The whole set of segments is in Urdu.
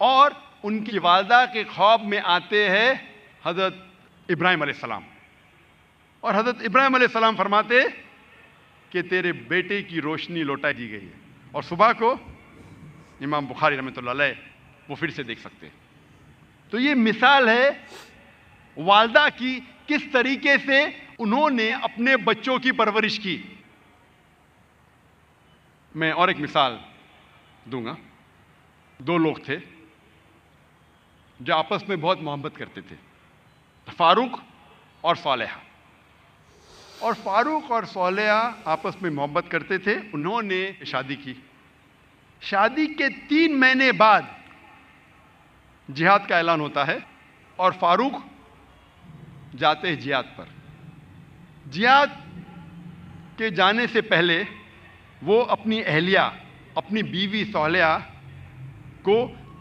اور ان کی والدہ کے خواب میں آتے ہیں حضرت ابراہیم علیہ السلام، اور حضرت ابراہیم علیہ السلام فرماتے کہ تیرے بیٹے کی روشنی لوٹا دی گئی ہے، اور صبح کو امام بخاری رحمۃ اللہ علیہ وہ پھر سے دیکھ سکتے۔ تو یہ مثال ہے والدہ کی، کس طریقے سے انہوں نے اپنے بچوں کی پرورش کی۔ میں اور ایک مثال دوں گا۔ دو لوگ تھے جو آپس میں بہت محبت کرتے تھے، فاروق اور صالحہ۔ اور فاروق اور صالحہ آپس میں محبت کرتے تھے، انہوں نے شادی کی۔ شادی کے 3 مہینے بعد جہاد کا اعلان ہوتا ہے، اور فاروق جاتے ہیں جہاد پر۔ جہاد کے جانے سے پہلے وہ اپنی اہلیہ، اپنی بیوی صالحہ کو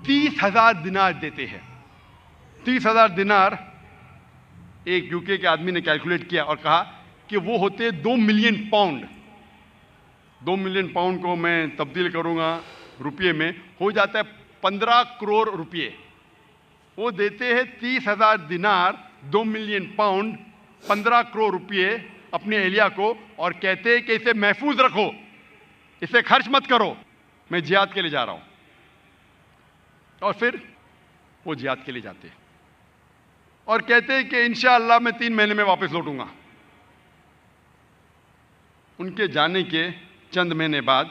30,000 دینار دیتے ہیں۔ 30,000 دینار ایک یوکے کے آدمی نے کیلکولیٹ کیا اور کہا کہ وہ ہوتے 2 ملین پاؤنڈ۔ 2 ملین پاؤنڈ کو میں تبدیل کروں گا روپیے میں، ہو جاتا ہے 15 کروڑ روپیے۔ وہ دیتے ہیں 30,000 دینار، 2 ملین پاؤنڈ، 15 کروڑ روپیے اپنی اہلیہ کو، اور کہتے ہیں کہ اسے محفوظ رکھو، اسے خرچ مت کرو، میں جہاد کے لیے جا رہا ہوں۔ اور پھر وہ جہاد کے لیے جاتے ہیں اور کہتے ہیں کہ انشاءاللہ میں 3 مہینے میں واپس لوٹوں گا۔ ان کے جانے کے چند مہینے بعد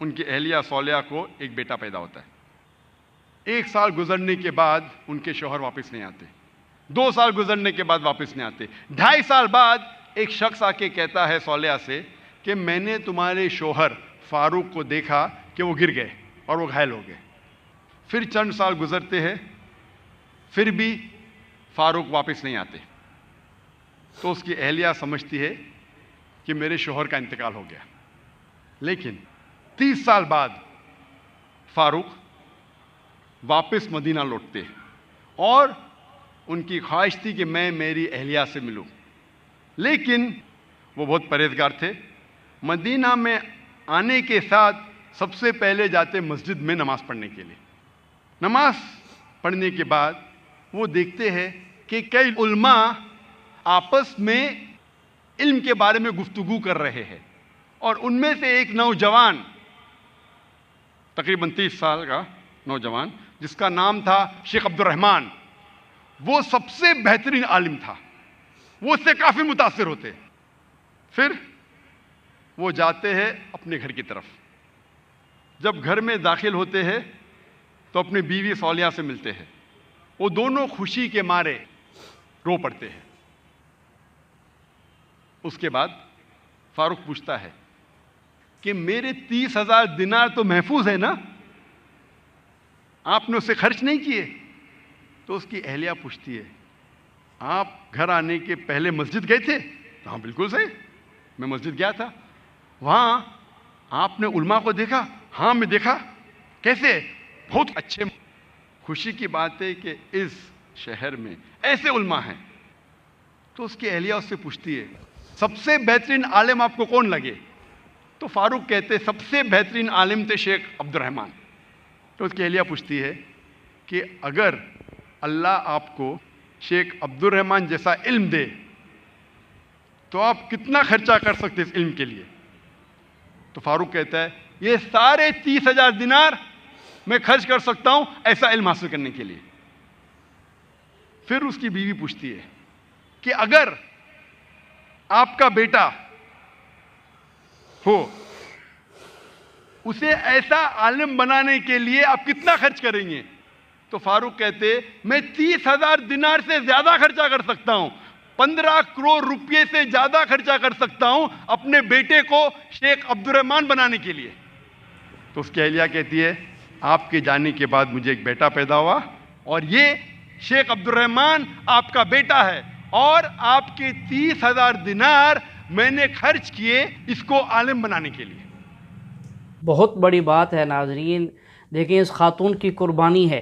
ان کی اہلیہ صالحہ کو ایک بیٹا پیدا ہوتا ہے۔ 1 سال گزرنے کے بعد ان کے شوہر واپس نہیں آتے، 2 سال گزرنے کے بعد واپس نہیں آتے، 2.5 سال بعد ایک شخص آ کے کہتا ہے صالحہ سے کہ میں نے تمہارے شوہر فاروق کو دیکھا کہ وہ گر گئے اور وہ گھائل ہو گئے۔ پھر چند سال گزرتے ہیں، پھر بھی فاروق واپس نہیں آتے، تو اس کی اہلیہ سمجھتی ہے کہ میرے شوہر کا انتقال ہو گیا۔ لیکن 30 سال بعد فاروق واپس مدینہ لوٹتے، اور ان کی خواہش تھی کہ میں میری اہلیہ سے ملوں، لیکن وہ بہت پرہیزگار تھے۔ مدینہ میں آنے کے ساتھ سب سے پہلے جاتے مسجد میں نماز پڑھنے کے لیے۔ نماز پڑھنے کے بعد وہ دیکھتے ہیں کہ کئی علماء آپس میں علم کے بارے میں گفتگو کر رہے ہیں، اور ان میں سے ایک نوجوان، تقریباً 30 سال کا نوجوان، جس کا نام تھا شیخ عبد الرحمن، وہ سب سے بہترین عالم تھا، وہ اس سے کافی متاثر ہوتے۔ پھر وہ جاتے ہیں اپنے گھر کی طرف۔ جب گھر میں داخل ہوتے ہیں تو اپنی بیوی صالحہ سے ملتے ہیں، وہ دونوں خوشی کے مارے رو پڑتے ہیں۔ اس کے بعد فاروق پوچھتا ہے کہ میرے 30,000 دینار تو محفوظ ہے نا، آپ نے اسے خرچ نہیں کیے؟ تو اس کی اہلیہ پوچھتی ہے آپ گھر آنے کے پہلے مسجد گئے تھے؟ ہاں بالکل صحیح، میں مسجد گیا تھا۔ وہاں آپ نے علماء کو دیکھا؟ ہاں میں دیکھا۔ کیسے؟ بہت اچھے۔ خوشی کی بات ہے کہ اس شہر میں ایسے علماء ہیں۔ تو اس کی اہلیہ اس سے پوچھتی ہے سب سے بہترین عالم آپ کو کون لگے؟ تو فاروق کہتے سب سے بہترین عالم تھے شیخ عبد الرحمن۔ تو اس کی اہلیہ پوچھتی ہے کہ اگر اللہ آپ کو شیخ عبد الرحمن جیسا علم دے تو آپ کتنا خرچہ کر سکتے اس علم کے لیے؟ تو فاروق کہتا ہے یہ سارے 30,000 دینار میں خرچ کر سکتا ہوں ایسا علم حاصل کرنے کے لیے۔ پھر اس کی بیوی پوچھتی ہے کہ اگر آپ کا بیٹا ہو، اسے ایسا عالم بنانے کے لیے آپ کتنا خرچ کریں گے؟ تو فاروق کہتے میں 30,000 دینار سے زیادہ خرچہ کر سکتا ہوں، 15 کروڑ روپے سے زیادہ خرچہ کر سکتا ہوں اپنے بیٹے کو شیخ عبد الرحمن بنانے کے لیے۔ تو اس کی اہلیہ کہتی ہے آپ کے جانے کے بعد مجھے ایک بیٹا پیدا ہوا، اور یہ شیخ عبد الرحمن آپ کا بیٹا ہے، اور آپ کے 30,000 دینار میں نے خرچ کیے اس کو عالم بنانے کے لیے۔ بہت بڑی بات ہے ناظرین، دیکھیں اس خاتون کی قربانی ہے۔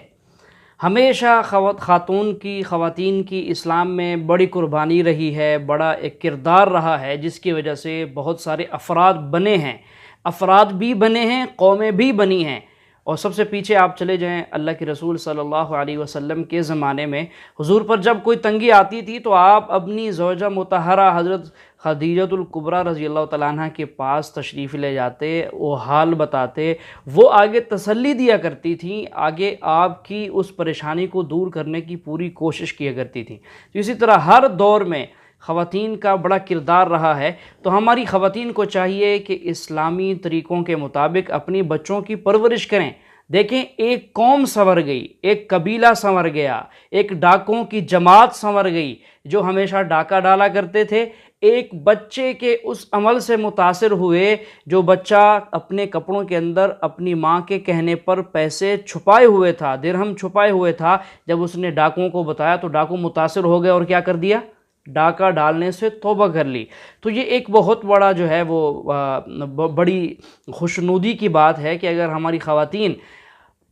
ہمیشہ خواتین کی اسلام میں بڑی قربانی رہی ہے، بڑا ایک کردار رہا ہے، جس کی وجہ سے بہت سارے افراد بنے ہیں، افراد بھی بنے ہیں، قومیں بھی بنی ہیں۔ اور سب سے پیچھے آپ چلے جائیں اللہ کے رسول صلی اللہ علیہ وسلم کے زمانے میں حضور پر جب کوئی تنگی آتی تھی تو آپ اپنی زوجہ مطہرہ حضرت خدیجۃ الکبریٰ رضی اللہ تعالیٰ عنہ کے پاس تشریف لے جاتے، وہ حال بتاتے، وہ آگے تسلی دیا کرتی تھیں، آگے آپ کی اس پریشانی کو دور کرنے کی پوری کوشش کیا کرتی تھیں۔ تو اسی طرح ہر دور میں خواتین کا بڑا کردار رہا ہے، تو ہماری خواتین کو چاہیے کہ اسلامی طریقوں کے مطابق اپنی بچوں کی پرورش کریں۔ دیکھیں، ایک قوم سنور گئی، ایک قبیلہ سنور گیا، ایک ڈاکوں کی جماعت سنور گئی جو ہمیشہ ڈاکہ ڈالا کرتے تھے، ایک بچے کے اس عمل سے متاثر ہوئے جو بچہ اپنے کپڑوں کے اندر اپنی ماں کے کہنے پر پیسے چھپائے ہوئے تھا، درہم چھپائے ہوئے تھا، جب اس نے ڈاکوں کو بتایا تو ڈاکو متاثر ہو گئے اور کیا کر دیا؟ ڈاکہ ڈالنے سے توبہ کر لی۔ تو یہ ایک بہت بڑا جو ہے وہ بڑی خوشنودی کی بات ہے کہ اگر ہماری خواتین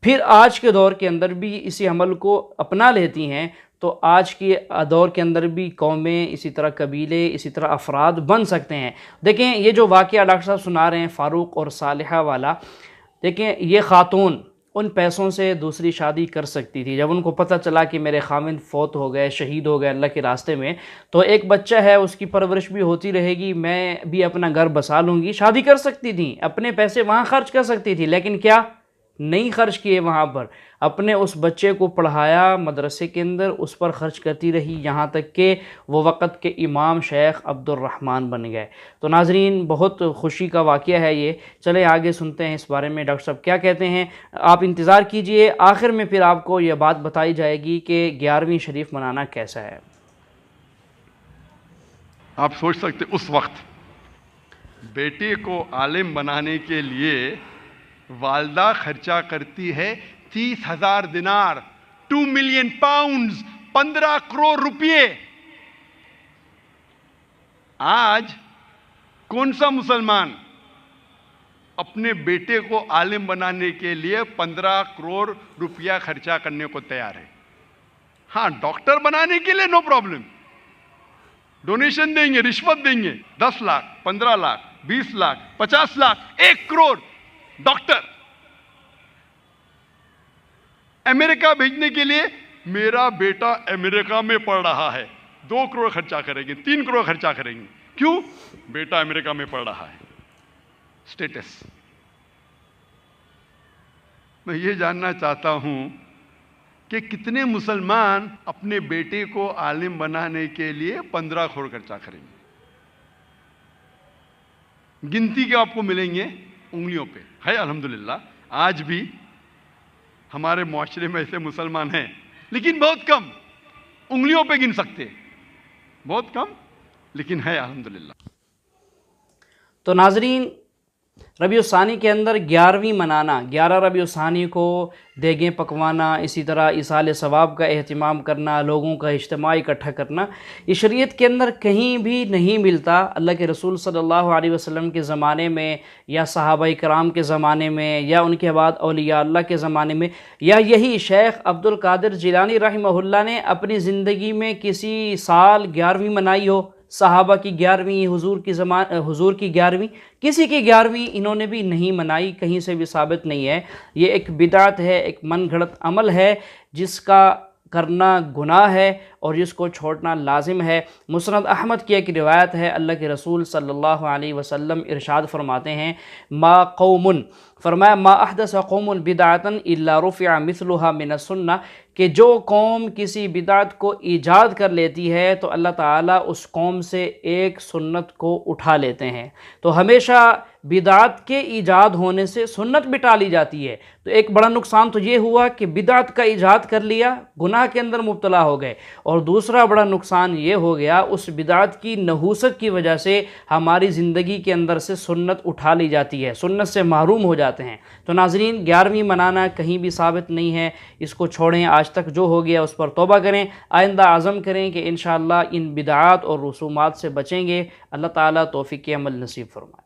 پھر آج کے دور کے اندر بھی اسی عمل کو اپنا لیتی ہیں تو آج کے دور کے اندر بھی قومیں، اسی طرح قبیلے، اسی طرح افراد بن سکتے ہیں۔ دیکھیں، یہ جو واقعہ ڈاکٹر صاحب سنا رہے ہیں فاروق اور صالحہ والا، دیکھیں یہ خاتون ان پیسوں سے دوسری شادی کر سکتی تھی۔ جب ان کو پتہ چلا کہ میرے خاوند فوت ہو گئے، شہید ہو گئے اللہ کے راستے میں، تو ایک بچہ ہے، اس کی پرورش بھی ہوتی رہے گی، میں بھی اپنا گھر بسا لوں گی، شادی کر سکتی تھی، اپنے پیسے وہاں خرچ کر سکتی تھی، لیکن کیا نہیں خرچ کیے وہاں پر، اپنے اس بچے کو پڑھایا مدرسے کے اندر، اس پر خرچ کرتی رہی یہاں تک کہ وہ وقت کے امام شیخ عبد الرحمن بن گئے۔ تو ناظرین، بہت خوشی کا واقعہ ہے یہ۔ چلیں آگے سنتے ہیں اس بارے میں ڈاکٹر صاحب کیا کہتے ہیں۔ آپ انتظار کیجئے، آخر میں پھر آپ کو یہ بات بتائی جائے گی کہ 11ویں شریف منانا کیسا ہے۔ آپ سوچ سکتے اس وقت بیٹے کو عالم بنانے کے لیے والدہ خرچہ کرتی ہے 30,000 دینار، 2 ملین پاؤنڈز، 15 کروڑ روپے۔ آج کون سا مسلمان اپنے بیٹے کو عالم بنانے کے لیے 15 کروڑ روپیہ خرچہ کرنے کو تیار ہے؟ ہاں، ڈاکٹر بنانے کے لیے نو پرابلم، ڈونیشن دیں گے، رشوت دیں گے، 10 لاکھ، 15 لاکھ، 20 لاکھ، 50 لاکھ، 1 کروڑ ڈاکٹر۔ امریکہ بھیجنے کے لیے میرا بیٹا امریکہ میں پڑھ رہا ہے، 2 کروڑ خرچہ کریں گے، 3 کروڑ خرچہ کریں گے۔ کیوں؟ بیٹا امریکہ میں پڑھ رہا ہے، سٹیٹس۔ میں یہ جاننا چاہتا ہوں کہ کتنے مسلمان اپنے بیٹے کو عالم بنانے کے لیے 15 کروڑ خرچہ کریں گے؟ گنتی کے آپ کو ملیں گے انگلیوں پہ، ہے الحمدللہ۔ آج بھی ہمارے معاشرے میں ایسے مسلمان ہیں، لیکن بہت کم، انگلیوں پہ گن سکتے، بہت کم، لیکن ہے الحمدللہ۔ تو ناظرین، ربیع الثانی کے اندر 11ویں منانا، 11 ربیع الثانی کو دیگیں پکوانا، اسی طرح ایصال ثواب کا اہتمام کرنا، لوگوں کا اجتماع اکٹھا کرنا، یہ شریعت کے اندر کہیں بھی نہیں ملتا۔ اللہ کے رسول صلی اللہ علیہ وسلم کے زمانے میں یا صحابہ کرام کے زمانے میں یا ان کے بعد اولیاء اللہ کے زمانے میں یا یہی شیخ عبد القادر جیلانی رحمہ اللہ نے اپنی زندگی میں کسی سال 11ویں منائی ہو؟ صحابہ کی 11ویں، حضور کی 11ویں، کسی کی 11ویں انہوں نے بھی نہیں منائی، کہیں سے بھی ثابت نہیں ہے۔ یہ ایک بدعت ہے، ایک من گھڑت عمل ہے جس کا کرنا گناہ ہے اور جس کو چھوڑنا لازم ہے۔ مسند احمد کی ایک روایت ہے، اللہ کے رسول صلی اللہ علیہ وسلم ارشاد فرماتے ہیں، فرمایا ما احدث قوم بدعتا الا رفع مثلها من السنہ، کہ جو قوم کسی بدعت کو ایجاد کر لیتی ہے تو اللہ تعالیٰ اس قوم سے ایک سنت کو اٹھا لیتے ہیں۔ تو ہمیشہ بدعت کے ایجاد ہونے سے سنت بھی ٹالی جاتی ہے۔ تو ایک بڑا نقصان تو یہ ہوا کہ بدعت کا ایجاد کر لیا، گناہ کے اندر مبتلا ہو گئے، اور دوسرا بڑا نقصان یہ ہو گیا اس بدعت کی نحوست کی وجہ سے ہماری زندگی کے اندر سے سنت اٹھا لی جاتی ہے، سنت سے محروم ہو جاتے ہیں۔ تو ناظرین، 11ویں منانا کہیں بھی ثابت نہیں ہے، اس کو چھوڑیں، آج تک جو ہو گیا اس پر توبہ کریں، آئندہ عزم کریں کہ انشاءاللہ ان بدعات اور رسومات سے بچیں گے۔ اللہ تعالیٰ توفیق عمل نصیب فرمائے۔